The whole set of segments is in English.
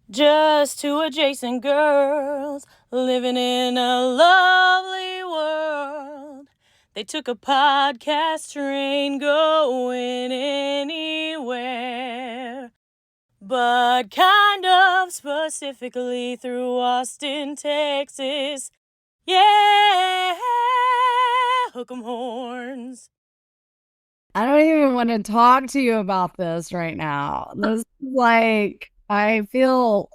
Just two adjacent girls living in a lovely world. They took a podcast train going anywhere, but kind of specifically through Austin, Texas. Yeah, hook 'em horns. I don't even want to talk to you about this right now. This is like, I feel.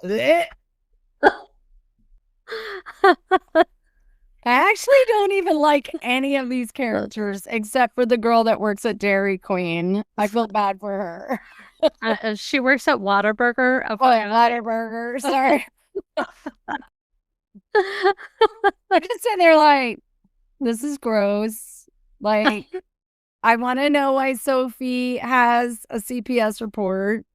I actually don't even like any of these characters except for the girl that works at Dairy Queen. I feel bad for her. She works at Whataburger. Oh, yeah, Whataburger. Sorry. I'm just sitting there like, this is gross. Like, I want to know why Sophie has a CPS report.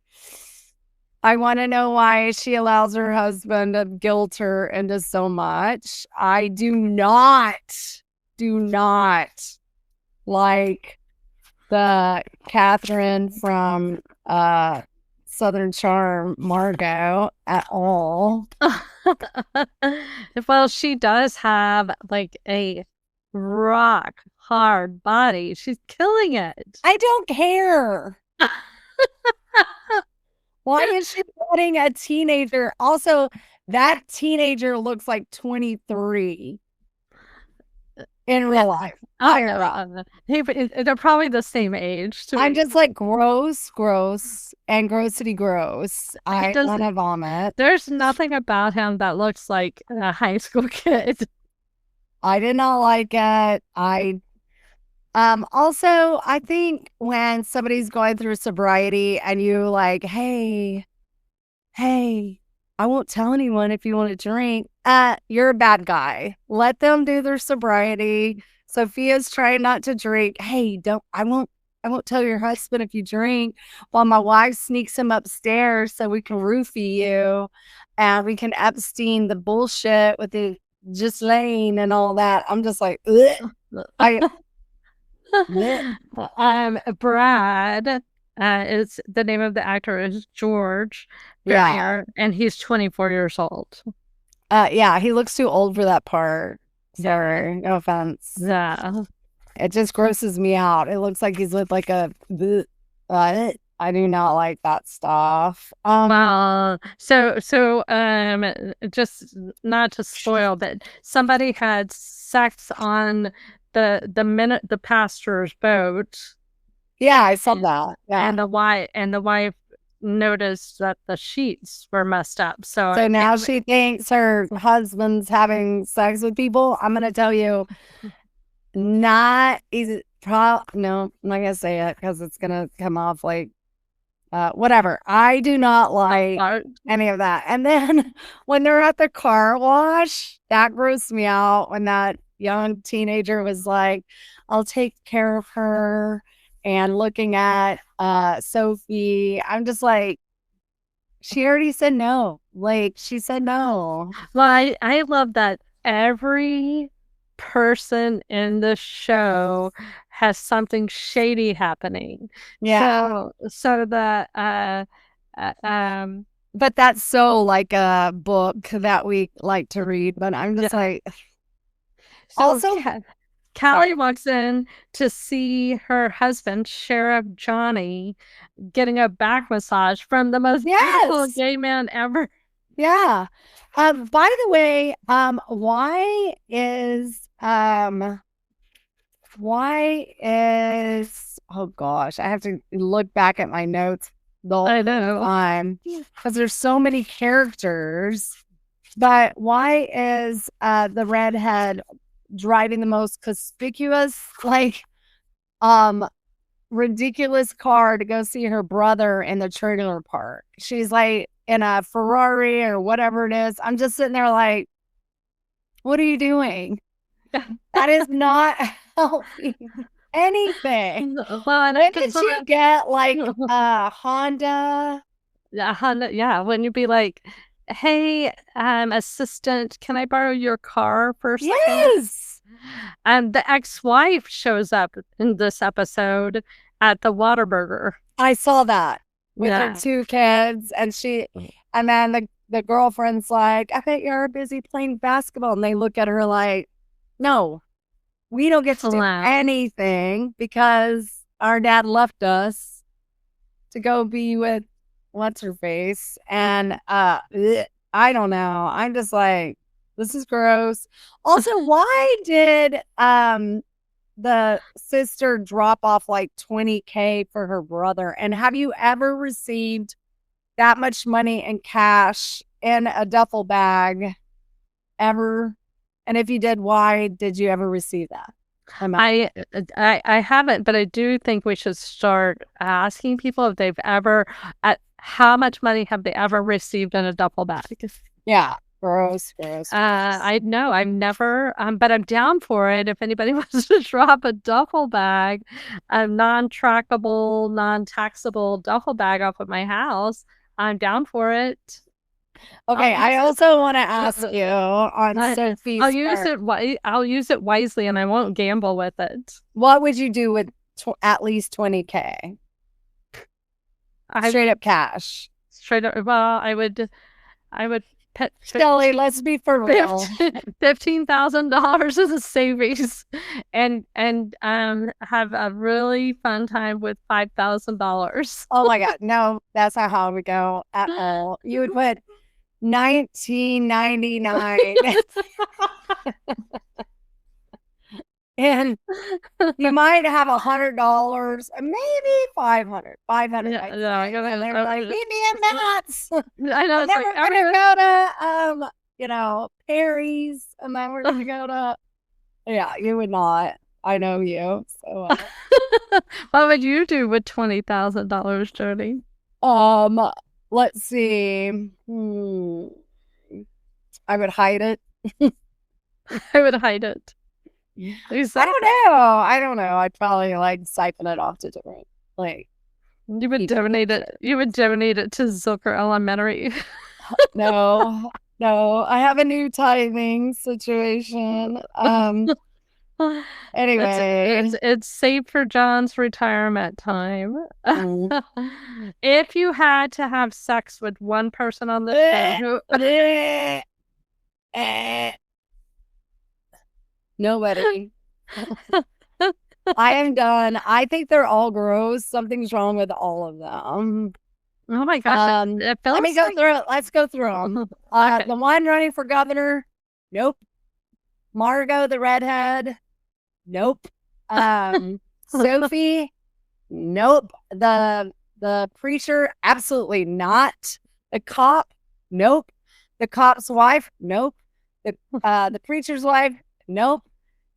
I want to know why she allows her husband to guilt her into so much. I do not like the Catherine from Southern Charm, Margot, at all. Well, she does have like a rock hard body. She's killing it. I don't care. Why is she letting a teenager? Also, that teenager looks like 23 in real life. They're probably the same age. I'm just like gross, and grossity gross. I want to vomit. There's nothing about him that looks like a high school kid. I did not like it. Also, I think when somebody's going through sobriety and you like, hey, I won't tell anyone if you want to drink. You're a bad guy. Let them do their sobriety. Sophia's trying not to drink. Hey, I won't tell your husband if you drink, while my wife sneaks him upstairs so we can roofie you and we can Epstein the bullshit with the Ghislaine and all that. I'm just like, ugh. Brad is the name of the actor is George. Yeah. And he's 24 years old. Yeah, he looks too old for that part. Sorry, no offense. Yeah. It just grosses me out. It looks like he's with like a I do not like that stuff. Well, so just not to spoil, but somebody had sex on the pastor's boat. Yeah, I saw that. Yeah. And the wife noticed that the sheets were messed up. So now she thinks her husband's having sex with people. I'm gonna tell you, not easy. No, I'm not gonna say it because it's gonna come off like whatever. I do not like any of that. And then when they're at the car wash, that grossed me out when that young teenager was like, I'll take care of her, and looking at Sophie. I'm just like, she already said no. Like, she said no. Well, I love that every person in the show has something shady happening. Yeah. So that but that's so like a book that we like to read. But I'm just like, so also, Callie walks in to see her husband, Sheriff Johnny, getting a back massage from the most beautiful gay man ever. Yeah. By the way, why is oh gosh, I have to look back at my notes the whole time because there's so many characters. But why is the redhead driving the most conspicuous, like, ridiculous car to go see her brother in the trailer park? She's like in a Ferrari or whatever it is. I'm just sitting there like, what are you doing? That is not helping anything. Well, when did you get like a Honda? Yeah, when you be like, hey, assistant, can I borrow your car for a second? Yes. And the ex-wife shows up in this episode at the Whataburger. I saw that with her 2 kids, and then the girlfriend's like, I bet you're busy playing basketball. And they look at her like, no, we don't get to do anything because our dad left us to go be with what's her face. And I don't know. I'm just like, this is gross. Also, why did the sister drop off like $20,000 for her brother? And have you ever received that much money in cash in a duffel bag ever? And if you did, why did you ever receive that? I haven't, but I do think we should start asking people if they've ever, how much money have they ever received in a duffel bag? Yeah. Gross. I know I've never, but I'm down for it. If anybody wants to drop a duffel bag, a non-trackable, non-taxable duffel bag off at my house, I'm down for it. Okay, I also want to ask you on Sophie's I'll use it wisely, and I won't gamble with it. What would you do with at least $20,000? Straight up cash. Straight up. Well, I would. Shelly, let's be for real. $15,000 as a savings, and have a really fun time with $5,000. Oh my God, no, that's not how we go at all. You would put $19.99, and you might have $100, maybe $500. Yeah, they're like, meet me in Matt's. I know. And then we're gonna go to Perry's, and then we're gonna go to. Yeah, you would not. I know you. So, what would you do with $20,000, Jody? Let's see. I would hide it. I would hide it. I don't know. I'd probably like siphon it off to different you would donate it. You would donate it to Zucker Elementary. No. I have a new tithing situation. Anyway, it's saved for John's retirement time. If you had to have sex with one person on the show, nobody. I am done. I think they're all gross. Something's wrong with all of them. Oh my gosh. Let me go through it. Let's go through them. Okay. The one running for governor, nope. Margot, the redhead, nope. Sophie, nope. The preacher, absolutely not. The cop, nope. The cop's wife, nope. The preacher's wife, nope.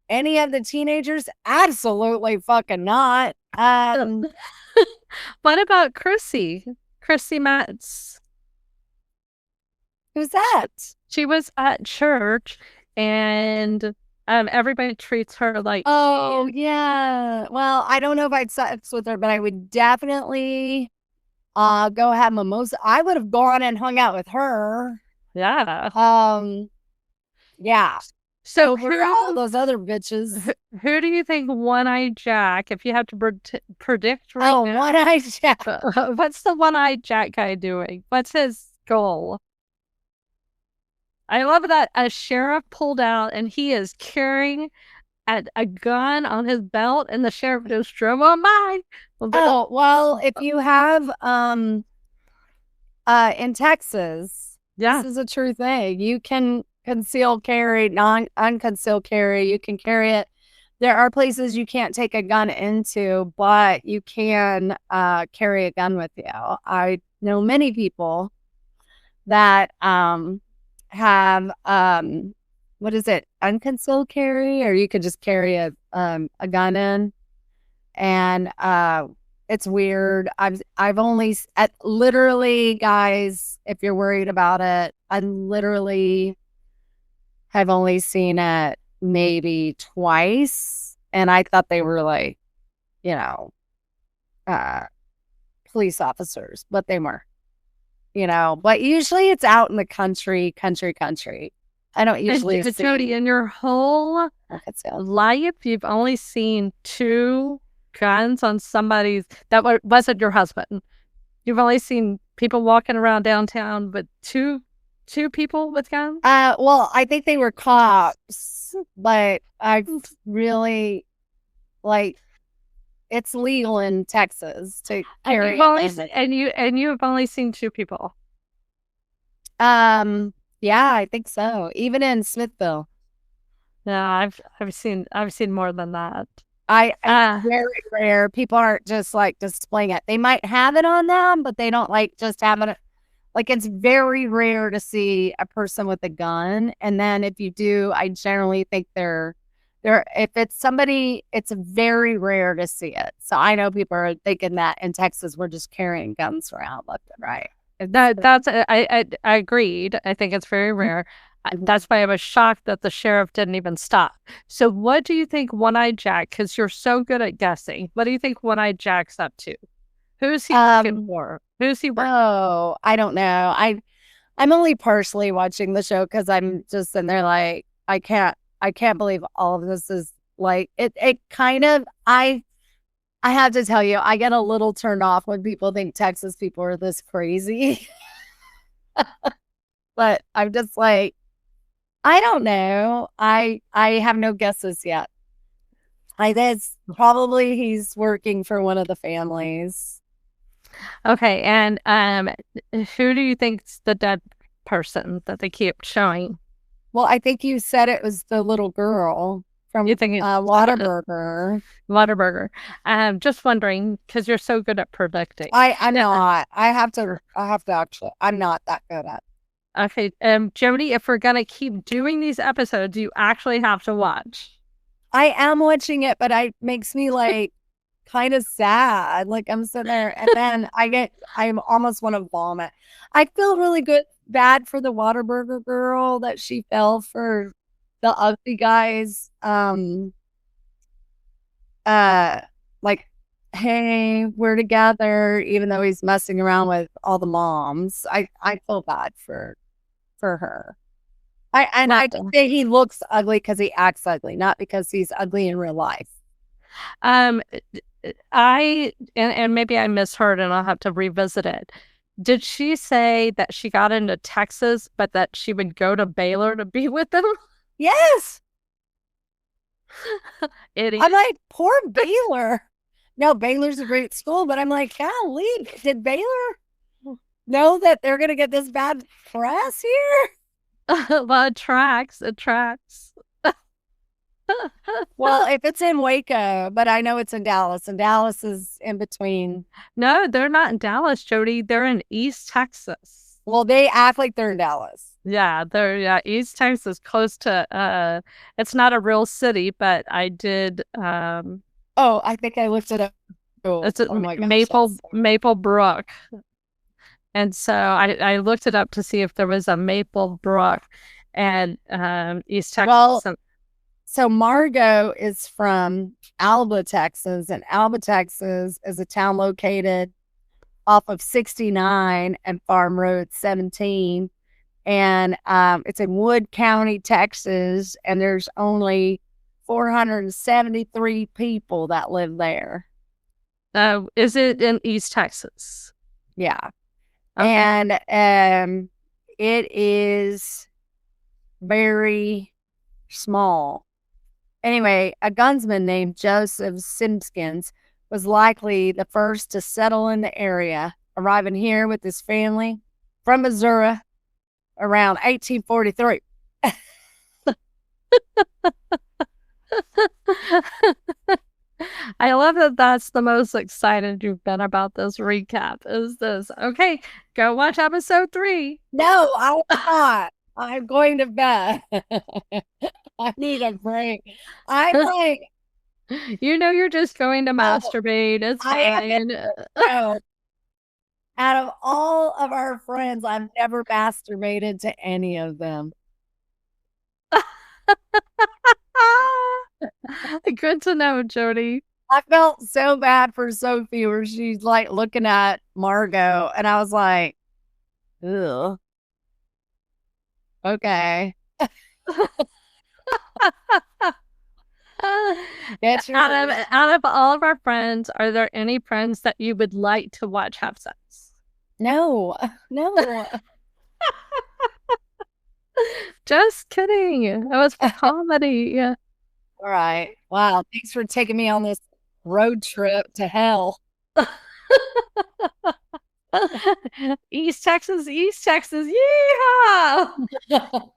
Any of the teenagers, absolutely fucking not. What about Chrissy Metz? Who's that? She was at church, and everybody treats her like. Oh yeah. Well, I don't know if I'd sex with her, but I would definitely go have mimosa. I would have gone and hung out with her. Yeah. Yeah. So over all those other bitches. Who do you think One-Eyed Jack, if you have to predict right now? One-Eyed Jack. What's the One-Eyed Jack guy doing? What's his goal? I love that a sheriff pulled out and he is carrying a gun on his belt, and the sheriff just drove on by. Oh, well, if you have in Texas, this is a true thing. You can conceal carry, unconcealed carry. You can carry it. There are places you can't take a gun into, but you can carry a gun with you. I know many people that have what is it, unconcealed carry, or you could just carry a gun in, and it's weird. I've only literally, guys, if you're worried about it, I literally have only seen it maybe twice, and I thought they were like, police officers, but they weren't. But usually it's out in the country. I don't usually see. Jody, in your whole life, you've only seen 2 guns on somebody's that wasn't your husband. You've only seen people walking around downtown with 2 2 people with guns? Well, I think they were cops, but I really like it's legal in Texas to carry. And you have only seen 2 people. Yeah, I think so. Even in Smithville. Yeah, I've seen more than that. It's very rare. People aren't just like displaying it. They might have it on them, but they don't like just have it. Like, it's very rare to see a person with a gun. And then if you do, I generally think they're if it's somebody, it's very rare to see it. So I know people are thinking that in Texas we're just carrying guns around left and right. I agreed. I think it's very rare. That's why I was shocked that the sheriff didn't even stop. So what do you think One-Eyed Jack, because you're so good at guessing, what do you think One-Eyed Jack's up to? Who's he working for? Who's he working? Oh, I don't know. I'm only partially watching the show because I'm just sitting there like, I can't believe all of this is like, it kind of, I have to tell you, I get a little turned off when people think Texas people are this crazy. But I'm just like, I don't know. I have no guesses yet. I guess probably he's working for one of the families. Okay, and who do you think's the dead person that they keep showing? Well, I think you said it was the little girl from Whataburger. Whataburger. Just wondering, because you're so good at predicting. I'm not. I have to actually. I'm not that good at. Okay, Jody, if we're gonna keep doing these episodes, you actually have to watch. I am watching it, but it makes me like kind of sad. Like, I'm sitting there and then I almost want to vomit. I feel really bad for the Whataburger girl that she fell for the ugly guys. Like, hey, we're together, even though he's messing around with all the moms. I feel bad for her. I just say he looks ugly because he acts ugly, not because he's ugly in real life. And maybe I misheard and I'll have to revisit it. Did she say that she got into Texas, but that she would go to Baylor to be with them? Yes. Idiot. I'm like, poor Baylor. No, Baylor's a great school, but I'm like, golly, did Baylor know that they're going to get this bad press here? Well, it tracks. Well, if it's in Waco, but I know it's in Dallas, and Dallas is in between. No, they're not in Dallas, Jody. They're in East Texas. Well, they act like they're in Dallas. Yeah, East Texas, close to it's not a real city, but I did I think I looked it up. It's Maple Brook. And so I looked it up to see if there was a Maple Brook and East Texas. Well, so Margot is from Alba, Texas, and Alba, Texas is a town located off of 69 and Farm Road 17. And it's in Wood County, Texas, and there's only 473 people that live there. Is it in East Texas? Yeah. Okay. And it is very small. Anyway, a gunsman named Joseph Simpkins was likely the first to settle in the area, arriving here with his family from Missouri around 1843. I love that that's the most excited you've been about this recap, is this. Okay, go watch episode 3. No, I'm not. I'm going to bed. I need a break. I'm like, you know, you're just going to masturbate. It's fine. No. Out of all of our friends, I've never masturbated to any of them. Good to know, Jody. I felt so bad for Sophie where she's like looking at Margot, and I was like, ugh. Okay. Out of all of our friends, are there any friends that you would like to watch have sex? No. Just kidding. It was for comedy. Yeah. All right. Wow. Thanks for taking me on this road trip to hell. East Texas, East Texas. Yeehaw!